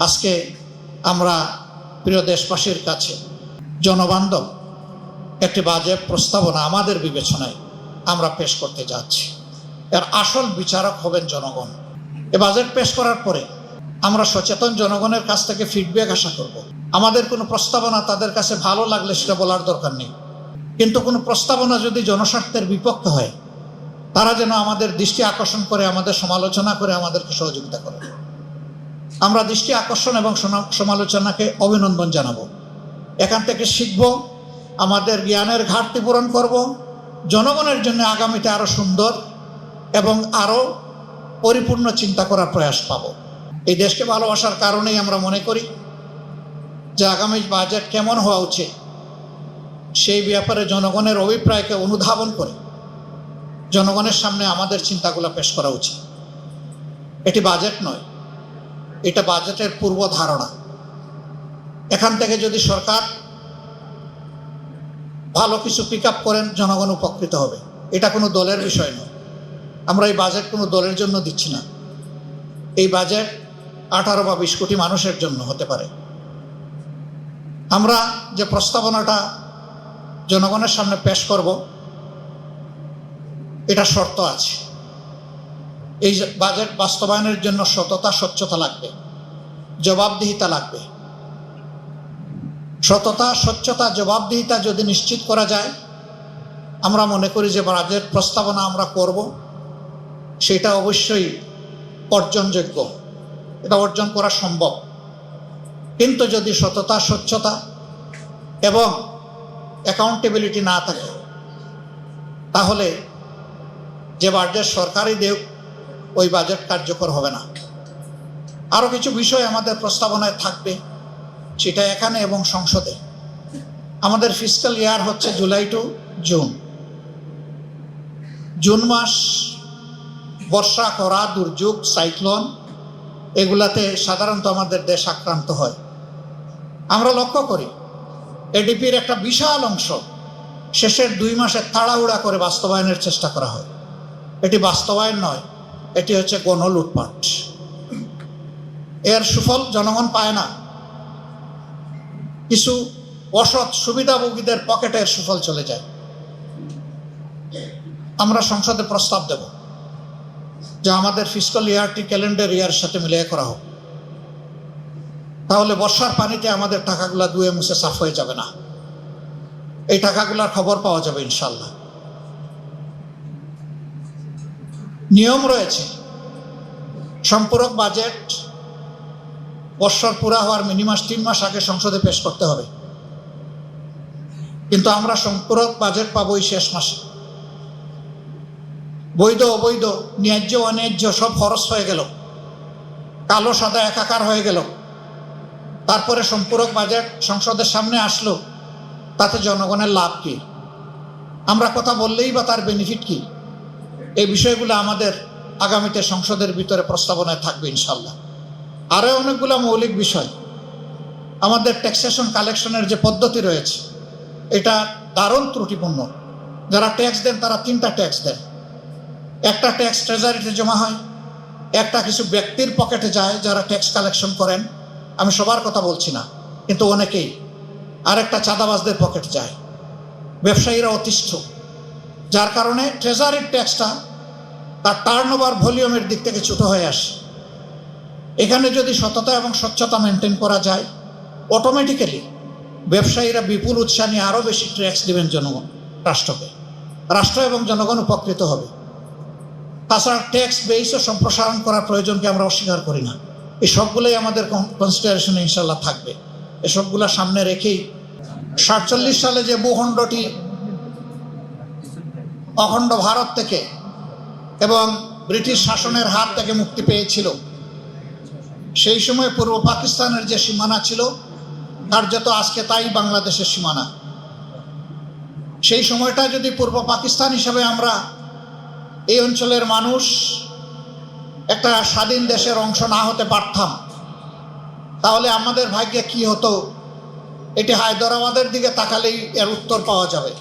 আজকে আমরা প্রিয় দেশবাসীর কাছে জনবান্ধব একটি বাজেট প্রস্তাবনা আমাদের বিবেচনায় আমরা পেশ করতে যাচ্ছি। এর আসল বিচারক হবেন জনগণ। এ বাজেট পেশ করার পরে আমরা সচেতন জনগণের কাছ থেকে ফিডব্যাক আশা করব। আমাদের কোনো প্রস্তাবনা তাদের কাছে ভালো লাগলে সেটা বলার দরকার নেই, কিন্তু কোনো প্রস্তাবনা যদি জনস্বার্থের বিপক্ষে হয় তারা যেন আমাদের দৃষ্টি আকর্ষণ করে, আমাদের সমালোচনা করে, আমাদেরকে সহযোগিতা করে। আমরা দৃষ্টি আকর্ষণ এবং সমালোচনাকে অভিনন্দন জানাবো, এখান থেকে শিখব, আমাদের জ্ঞানের ঘাটতি পূরণ করব, জনগণের জন্য আগামীতে আরও সুন্দর এবং আরও পরিপূর্ণ চিন্তা করার প্রয়াস পাব। এই দেশকে ভালোবাসার কারণেই আমরা মনে করি যে আগামী বাজেট কেমন হওয়া উচিত সেই ব্যাপারে জনগণের অভিপ্রায়কে অনুধাবন করে জনগণের সামনে আমাদের চিন্তাগুলো পেশ করা উচিত। এটি বাজেট নয়, এটা বাজেটের পূর্ব ধারণা। এখান থেকে যদি সরকার ভালো কিছু পিক আপ করেন জনগণ উপকৃত হবে। এটা কোনো দলের বিষয় নয়। আমরা এই বাজেট কোনো দলের জন্য দিচ্ছি না। এই বাজেট 18 বা 20 কোটি মানুষের জন্য হতে পারে। আমরা যে প্রস্তাবনাটা জনগণের সামনে পেশ করব এটা শর্ত আছে। এই বাজেট বাস্তবায়নের জন্য সততা স্বচ্ছতা লাগবে, জবাবদিহিতা লাগবে। সততা স্বচ্ছতা জবাবদিহিতা যদি নিশ্চিত করা যায়, আমরা মনে করি যে বাজেট প্রস্তাবনা আমরা করব সেটা অবশ্যই অর্জনযোগ্য, এটা অর্জন করা সম্ভব। কিন্তু যদি সততা স্বচ্ছতা এবং অ্যাকাউন্টেবিলিটি না থাকে তাহলে যে বাজেট সরকারই দেব ওই বাজেট কার্যকর হবে না। আরও কিছু বিষয় আমাদের প্রস্তাবনায় থাকবে, সেটা এখানে এবং সংসদে। আমাদের ফিসক্যাল ইয়ার হচ্ছে জুলাই টু জুন। জুন মাস বর্ষা, খরা, দুর্যোগ, সাইক্লোন এগুলাতে সাধারণত আমাদের দেশ আক্রান্ত হয়। আমরা লক্ষ্য করি এডিপির একটা বিশাল অংশ শেষের 2 মাসে তাড়াহুড়া করে বাস্তবায়নের চেষ্টা করা হয়। এটি বাস্তবায়ন নয়, এটি হচ্ছে গণলুটপাট। এর সুফল জনগণ পায় না, কিছু অসৎ সুবিধাভোগীদের পকেটের সুফল চলে যায়। আমরা সংসদে প্রস্তাব দেব যে আমাদের ফিসক্যাল ইয়ারটি ক্যালেন্ডার ইয়ারের সাথে মিলিয়ে করা হোক। তাহলে বর্ষার পানিতে আমাদের টাকাগুলা ধুয়ে মুছে সাফ হয়ে যাবে না, এই টাকাগুলার খবর পাওয়া যাবে ইনশাল্লাহ। নিয়ম রয়েছে, সম্পূরক বাজেট বর্ষার পুরা হওয়ার মিনিমাম 3 মাস আগে সংসদে পেশ করতে হবে, কিন্তু আমরা সম্পূরক বাজেট পাবো এই শেষ মাসে। বৈধ অবৈধ, ন্যায্য অন্যায্য সব খরচ হয়ে গেল, কালো সাদা একাকার হয়ে গেল। তারপরে সম্পূরক বাজেট সংসদের সামনে আসলো, তাতে জনগণের লাভ কি? আমরা কথা বললেই বা তার বেনিফিট কি? এই বিষয়গুলো আমাদের আগামীতে সংসদের ভিতরে প্রস্তাবনায় থাকবে ইনশাল্লাহ। আরও অনেকগুলো মৌলিক বিষয়। আমাদের ট্যাক্সেশন কালেকশনের যে পদ্ধতি রয়েছে এটা দারুণ ত্রুটিপূর্ণ। যারা ট্যাক্স দেন তারা 3টা ট্যাক্স দেন। একটা ট্যাক্স ট্রেজারিতে জমা হয়, একটা কিছু ব্যক্তির পকেটে যায় যারা ট্যাক্স কালেকশন করেন, আমি সবার কথা বলছি না কিন্তু অনেকেই, আর একটা চাঁদাবাজদের পকেটে যায়, ব্যবসায়ীরা অতিষ্ঠ, যার কারণে ট্রেজারির ট্যাক্সটা তার টার্নওভার ভলিউমের দিক থেকে ছোট হয়ে আসে। এখানে যদি সততা এবং স্বচ্ছতা মেনটেন করা যায়, অটোমেটিক্যালি ব্যবসায়ীরা বিপুল উৎসাহ নিয়ে আরও বেশি ট্যাক্স দেবেন জনগণ, রাষ্ট্রকে। রাষ্ট্র এবং জনগণ উপকৃত হবে। তাছাড়া ট্যাক্স বেসও সম্প্রসারণ করার প্রয়োজনকে আমরা অস্বীকার করি না। এই সবগুলোই আমাদের কনসিডারেশনে ইনশাল্লাহ থাকবে। এসবগুলো সামনে রেখেই 47 সালে যে ভূখণ্ডটি অখণ্ড ভারত থেকে এবং ব্রিটিশ শাসনের হাত থেকে মুক্তি পেয়েছিল, সেই সময় পূর্ব পাকিস্তানের যে সীমানা ছিল কার্যত আজকে তাই বাংলাদেশের সীমানা। সেই সময়টা যদি পূর্ব পাকিস্তান হিসাবে আমরা এই অঞ্চলের মানুষ একটা স্বাধীন দেশের অংশ না হতে পারতাম, তাহলে আমাদের ভাগ্যে কি হতো এটি হায়দরাবাদের দিকে তাকালেই এর উত্তর পাওয়া যাবে।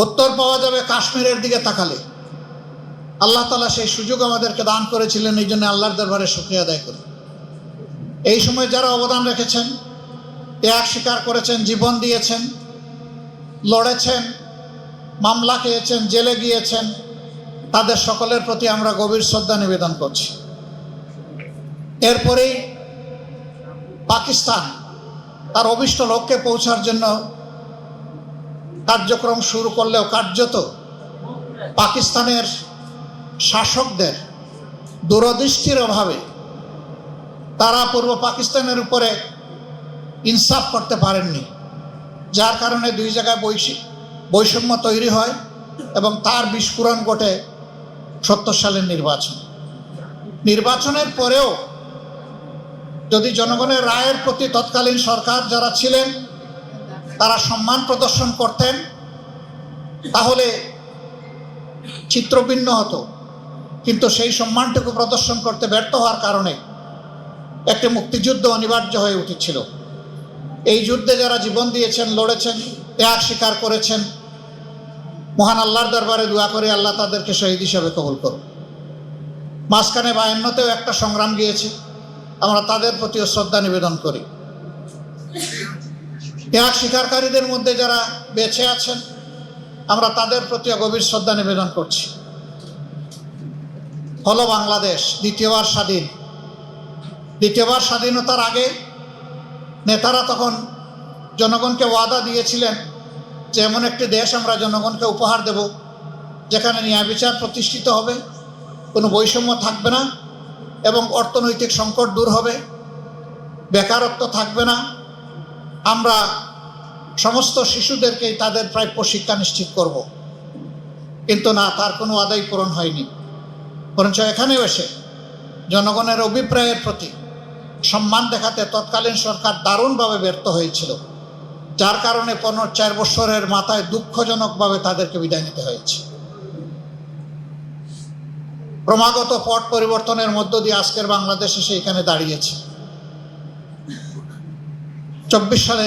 উত্তর পাওয়া যাবে কাশ্মীরের দিকে তাকালে। আল্লাহ তাআলা সেই সুযোগ আমাদেরকে দান করেছিলেন, এই জন্য আল্লাহর দরবারে শুকরিয়া আদায় করি। এই সময় যারা অবদান রেখেছেন, ত্যাগ স্বীকার করেছেন, জীবন দিয়েছেন, লড়েছেন, মামলা খেয়েছেন, জেলে গিয়েছেন, তাদের সকলের প্রতি আমরা গভীর শ্রদ্ধা নিবেদন করছি। এরপরেই পাকিস্তান তার অভীষ্ট লক্ষ্যে পৌঁছার জন্য কার্যক্রম শুরু করলেও কার্যত পাকিস্তানের শাসকদের দূরদৃষ্টির অভাবে তারা পূর্ব পাকিস্তানের উপরে ইনসাফ করতে পারেননি, যার কারণে দুই জায়গায় বৈষম্য তৈরি হয় এবং তার বিস্ফোরণ ঘটে ৭০ সালের নির্বাচনের পরেও যদি জনগণের রায়ের প্রতি তৎকালীন সরকার যারা ছিলেন তারা সম্মান প্রদর্শন করতেন, তাহলে চিত্র ভিন্ন হতো। কিন্তু সেই সম্মানটুকু প্রদর্শন করতে ব্যর্থ হওয়ার কারণে একটি মুক্তিযুদ্ধ অনিবার্য হয়ে উঠেছিল। এই যুদ্ধে যারা জীবন দিয়েছেন, লড়েছেন, ত্যাগ স্বীকার করেছেন, মহান আল্লাহর দরবারে দোয়া করে আল্লাহ তাদেরকে শহীদ হিসাবে কবুল করুন। মাঝখানে ৫২তেও একটা সংগ্রাম গিয়েছে, আমরা তাদের প্রতিও শ্রদ্ধা নিবেদন করি। ত্যাগ স্বীকারকারীদের মধ্যে যারা বেঁচে আছেন, আমরা তাদের প্রতিও গভীর শ্রদ্ধা নিবেদন করছি। হলো বাংলাদেশ দ্বিতীয়বার স্বাধীন। দ্বিতীয়বার স্বাধীনতার আগে নেতারা তখন জনগণকে ওয়াদা দিয়েছিলেন যে এমন একটি দেশ আমরা জনগণকে উপহার দেব যেখানে ন্যায় বিচার প্রতিষ্ঠিত হবে, কোনো বৈষম্য থাকবে না এবং অর্থনৈতিক সংকট দূর হবে, বেকারত্ব থাকবে না, আমরা সমস্ত শিশুদেরকেই তাদের প্রাপ্য শিক্ষা নিশ্চিত করব। কিন্তু না, তার কোনো আদায় পূরণ হয়নি। বরঞ্চ এখানেও এসে জনগণের অভিপ্রায়ের প্রতি সম্মান দেখাতে তৎকালীন সরকার দারুণভাবে ব্যর্থ হয়েছিল, যার কারণে ৪ বছরের মাথায় দুঃখজনকভাবে তাদেরকে বিদায় নিতে হয়েছে। ক্রমাগত পট পরিবর্তনের মধ্য দিয়ে আজকের বাংলাদেশ এসে এখানে দাঁড়িয়েছে। ২৪ সালে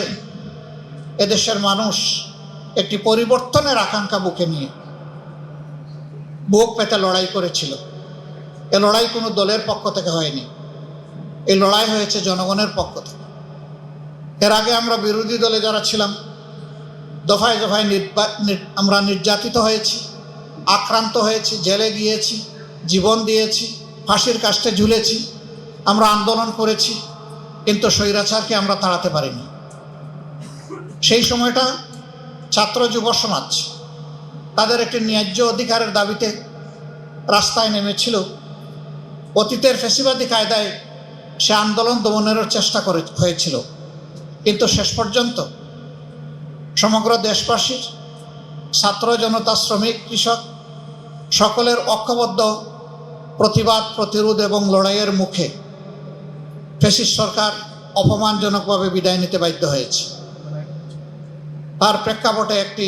এদেশের মানুষ একটি পরিবর্তনের আকাঙ্ক্ষা বুকে নিয়ে বুক পেতে লড়াই করেছিল। এ লড়াই কোনো দলের পক্ষ থেকে হয়নি, এই লড়াই হয়েছে জনগণের পক্ষ থেকে। এর আগে আমরা বিরোধী দলে যারা ছিলাম দফায় দফায় আমরা নির্যাতিত হয়েছি, আক্রান্ত হয়েছি, জেলে গিয়েছি, জীবন দিয়েছি, ফাঁসির কাস্টে ঝুলেছি, আমরা আন্দোলন করেছি, কিন্তু স্বৈরাচারকে আমরা তাড়াতে পারিনি। সেই সময়টা ছাত্র যুব সমাজ তাদের একটি ন্যায্য অধিকারের দাবিতে রাস্তায় নেমেছিল। অতীতের ফ্যাসিবাদী কায়দায় সে আন্দোলন দমনেরও চেষ্টা হয়েছিল, কিন্তু শেষ পর্যন্ত সমগ্র দেশবাসীর ছাত্র জনতা, শ্রমিক, কৃষক সকলের ঐক্যবদ্ধ প্রতিবাদ, প্রতিরোধ এবং লড়াইয়ের মুখে ফ্যাসিস্ট সরকার অপমানজনকভাবে বিদায় নিতে বাধ্য হয়েছে। তার প্রেক্ষাপটে একটি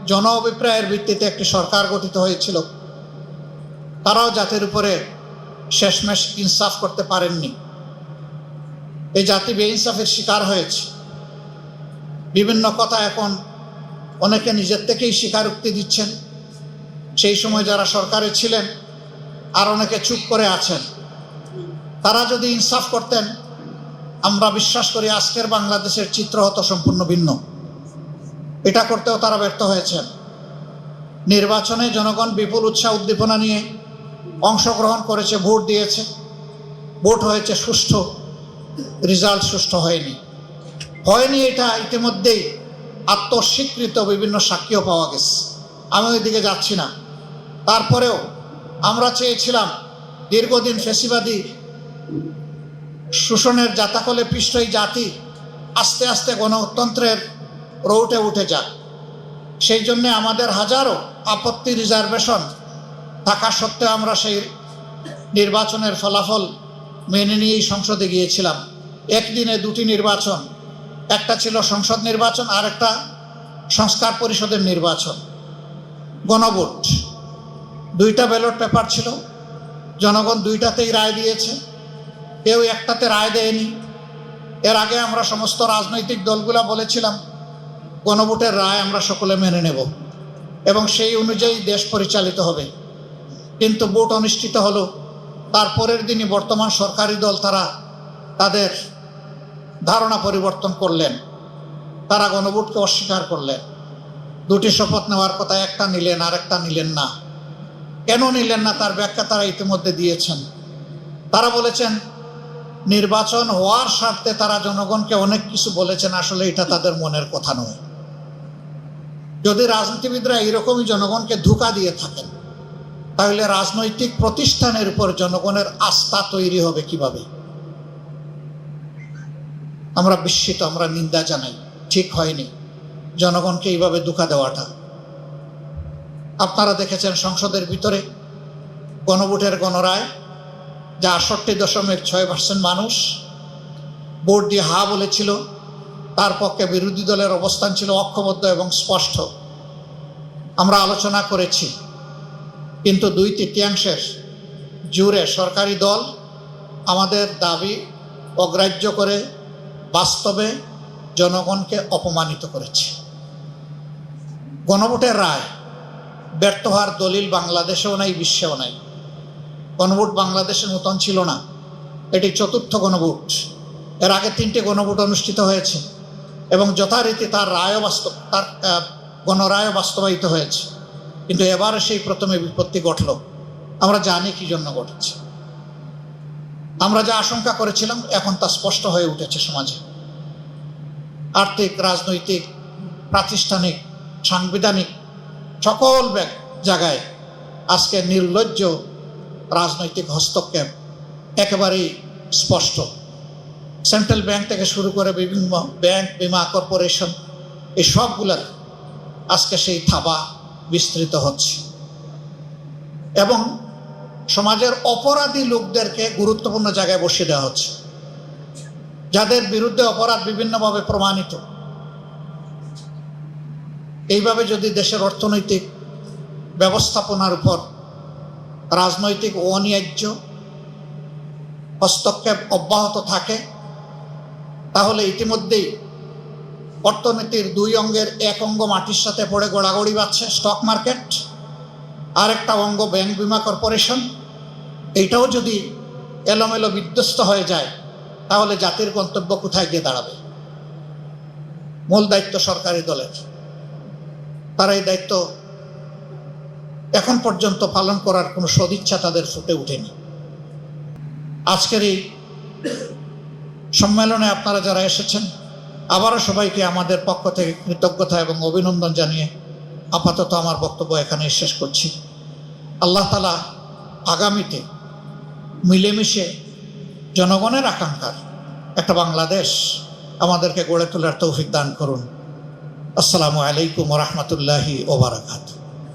জন অভিপ্রায়ের ভিত্তিতে একটি সরকার গঠিত হয়েছিল। তারাও জাতির উপরে শেষমেশ ইনসাফ করতে পারেননি। এই জাতি বেইনসাফের শিকার হয়েছে। বিভিন্ন কথা এখন অনেকে নিজের থেকেই স্বীকারোক্তি দিচ্ছেন। সেই সময় যারা সরকারে ছিলেন আর অনেকে চুপ করে আছেন। তারা যদি ইনসাফ করতেন, আমরা বিশ্বাস করি আজকের বাংলাদেশের চিত্র হতো সম্পূর্ণ ভিন্ন। এটা করতেও তারা ব্যর্থ হয়েছেন। নির্বাচনে জনগণ বিপুল উৎসাহ উদ্দীপনা নিয়ে অংশগ্রহণ করেছে, ভোট দিয়েছে, ভোট হয়েছে সুষ্ঠু, রেজাল্ট সুষ্ঠু হয়নি এটা ইতিমধ্যেই আত্মস্বীকৃত বিভিন্ন সাক্ষীও পাওয়া গেছে। আমি ওই দিকে যাচ্ছি না। তারপরেও আমরা চেয়েছিলাম দীর্ঘদিন ফ্যাসিবাদী শোষণের জাতাকলে পিষ্ট এই জাতি আস্তে আস্তে গণতন্ত্রের রৌটে উঠে যাক। সেই জন্যে আমাদের হাজারো আপত্তি, রিজার্ভেশন থাকা সত্ত্বেও আমরা সেই নির্বাচনের ফলাফল মেনে নিয়েই সংসদে গিয়েছিলাম। একদিনে 2টি নির্বাচন, একটা ছিল সংসদ নির্বাচন আর একটা সংস্কার পরিষদের নির্বাচন। গণভোট, 2টা ব্যালট পেপার ছিল, জনগণ 2টাতেই রায় দিয়েছে, কেউ একটাতে রায় দেয়নি। এর আগে আমরা সমস্ত রাজনৈতিক দলগুলা বলেছিলাম গণভোটের রায় আমরা সকলে মেনে নেব এবং সেই অনুযায়ী দেশ পরিচালিত হবে। কিন্তু ভোট অনুষ্ঠিত হলো, তারপরের দিনই বর্তমান সরকারি দল তারা তাদের ধারণা পরিবর্তন করলেন, তারা গণভোটকে অস্বীকার করলেন। দুটি শপথ নেওয়ার কথা, একটা নিলেন আর একটা নিলেন না। কেন নিলেন না তার ব্যাখ্যা তারা ইতিমধ্যে দিয়েছেন। তারা বলেছেন নির্বাচন হওয়ার স্বার্থে তারা জনগণকে অনেক কিছু বলেছেন, আসলে এটা তাদের মনের কথা নয়। যদি রাজনীতিবিদরা এইরকমই জনগণকে ধোঁকা দিয়ে থাকেন, তাহলে রাজনৈতিক প্রতিষ্ঠানের উপর জনগণের আস্থা তৈরি হবে কিভাবে? আমরা বিস্মিত, আমরা নিন্দা জানাই। ঠিক হয়নি জনগণকে এইভাবে ধোঁকা দেওয়াটা। আপনারা দেখেছেন সংসদের ভিতরে গণভোটের গণরায়, যা ৬৮.৬% মানুষ ভোট দিয়ে হা বলেছিল, তার পক্ষে বিরোধী দলের অবস্থান ছিল ঐক্যবদ্ধ এবং স্পষ্ট। আমরা আলোচনা করেছি, কিন্তু ২/৩ জুড়ে সরকারি দল আমাদের দাবি অগ্রাহ্য করে বাস্তবে জনগণকে অপমানিত করেছে। গণভোটের রায় ব্যর্থ হওয়ার দলিল বাংলাদেশেও নাই, বিশ্বেও নাই। গণভোট বাংলাদেশের মতন ছিল না, এটি ৪র্থ গণভোট। এর আগে ৩টে গণভোট অনুষ্ঠিত হয়েছে এবং যথারীতি তার গণরায়ও বাস্তবায়িত হয়েছে, কিন্তু এবারে সেই প্রথমে বিপত্তি ঘটল। আমরা জানি কি জন্য ঘটেছে। আমরা যা আশঙ্কা করেছিলাম এখন তা স্পষ্ট হয়ে উঠেছে সমাজে। আর্থিক, রাজনৈতিক, প্রাতিষ্ঠানিক, সাংবিধানিক সকল জায়গায় আজকে নির্লজ্জ রাজনৈতিক হস্তক্ষেপ একেবারেই স্পষ্ট। সেন্ট্রাল ব্যাংক থেকে শুরু করে বিভিন্ন ব্যাংক, বিমা কর্পোরেশন, এই সবগুলোর আজকে সেই থাবা বিস্তৃত হচ্ছে এবং সমাজের অপরাধী লোকদেরকে গুরুত্বপূর্ণ জায়গায় বসিয়ে দেওয়া হচ্ছে, যাদের বিরুদ্ধে অপরাধ বিভিন্নভাবে প্রমাণিত। এইভাবে যদি দেশের অর্থনৈতিক ব্যবস্থাপনার উপর রাজনৈতিক অন্যায্য হস্তক্ষেপ অব্যাহত থাকে, তাহলে ইতিমধ্যেই অর্থনীতির ২ অঙ্গের এক অঙ্গ মাটির সাথে পড়ে গড়াগড়ি বাঁচছে, স্টক মার্কেট, আর একটা অঙ্গ ব্যাংক, বিমা কর্পোরেশন। এইটাও যদি এলোমেলো বিধ্বস্ত হয়ে যায়, তাহলে জাতির গন্তব্য কোথায় গিয়ে দাঁড়াবে? মূল দায়িত্ব সরকারি দলের। তারা এই দায়িত্ব এখন পর্যন্ত পালন করার কোনো সদিচ্ছা তাদের ফুটে ওঠেনি। আজকের এই সম্মেলনে আপনারা যারা এসেছেন, আবারও সবাইকে আমাদের পক্ষ থেকে কৃতজ্ঞতা এবং অভিনন্দন জানিয়ে আপাতত আমার বক্তব্য এখানে শেষ করছি। আল্লাহ তাআলা আগামীতে মিলেমিশে জনগণের আকাঙ্ক্ষার একটা বাংলাদেশ আমাদেরকে গড়ে তোলার তৌফিক দান করুন। আসসালামু আলাইকুম ওয়া রাহমাতুল্লাহি ওয়া বারাকাতুহু।